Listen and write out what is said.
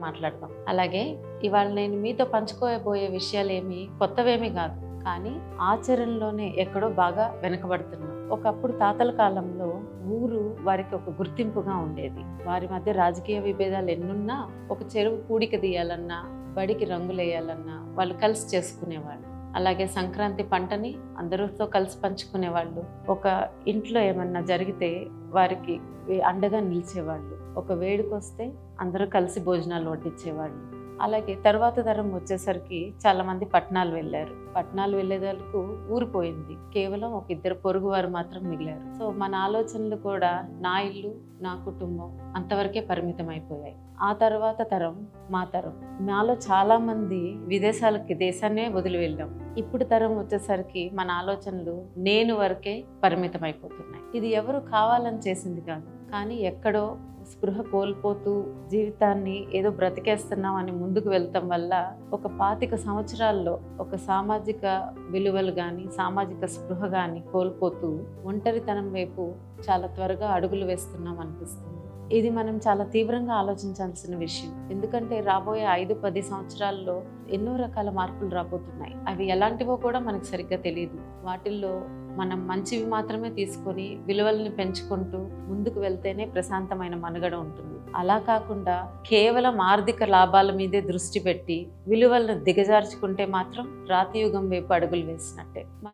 మాట్లాడదాం. అలాగే ఇవాళ నేను మీతో పంచుకోబోయే విషయాలేమి కొత్తవేమీ కాదు, కానీ ఆచరణలోనే ఎక్కడో బాగా వెనకబడుతున్నాం. ఒకప్పుడు తాతల కాలంలో ఊరు వారికి ఒక గుర్తింపుగా ఉండేది. వారి మధ్య రాజకీయ విభేదాలు ఎన్నున్నా ఒక చెరువు పూడిక తీయాలన్నా, బడికి రంగులేయాలన్నా వాళ్ళు కలిసి చేసుకునేవాళ్ళు. అలాగే సంక్రాంతి పంటని అందరితో కలిసి పంచుకునేవాళ్ళు. ఒక ఇంట్లో ఏమన్నా జరిగితే వారికి అండగా నిలిచేవాళ్ళు. ఒక వేడుకొస్తే అందరూ కలిసి భోజనాలు వడ్డించేవాళ్ళు. అలాగే తర్వాత తరం వచ్చేసరికి చాలా మంది పట్టణాలు వెళ్ళారు. పట్టణాలు వెళ్ళేదానికి ఊరు పోయింది. కేవలం ఒక ఇద్దరు పొరుగు వారు మాత్రం మిగిలారు. సో మన ఆలోచనలు కూడా నా ఇల్లు, నా కుటుంబం అంతవరకే పరిమితం అయిపోయాయి. ఆ తర్వాత తరం మా తరం. నాలో చాలా మంది విదేశాలకి, దేశాన్నే వదిలి వెళ్ళాం. ఇప్పుడు తరం వచ్చేసరికి మన ఆలోచనలు నేను వరకే పరిమితం అయిపోతున్నాయి. ఇది ఎవరు కావాలని చేసింది కాదు, కానీ ఎక్కడో స్పృహ కోల్పోతూ జీవితాన్ని ఏదో బ్రతికేస్తున్నాం అని ముందుకు వెళ్తాం వల్ల ఒక 25 సంవత్సరాల్లో ఒక సామాజిక విలువలు కానీ, సామాజిక స్పృహ కానీ కోల్పోతూ ఒంటరితనం వైపు చాలా త్వరగా అడుగులు వేస్తున్నాం అనిపిస్తుంది. ఇది మనం చాలా తీవ్రంగా ఆలోచించాల్సిన విషయం. ఎందుకంటే రాబోయే 5-10 సంవత్సరాల్లో ఎన్నో రకాల మార్పులు రాబోతున్నాయి. అవి ఎలాంటివో కూడా మనకు సరిగ్గా తెలియదు. వాటిల్లో మనం మంచివి మాత్రమే తీసుకొని విలువల్ని పెంచుకుంటూ ముందుకు వెళ్తేనే ప్రశాంతమైన మనుగడ ఉంటుంది. అలా కాకుండా కేవలం ఆర్థిక లాభాల మీదే దృష్టి పెట్టి విలువలను దిగజార్చుకుంటే మాత్రం రాతి యుగం వైపు అడుగులు వేసినట్టే.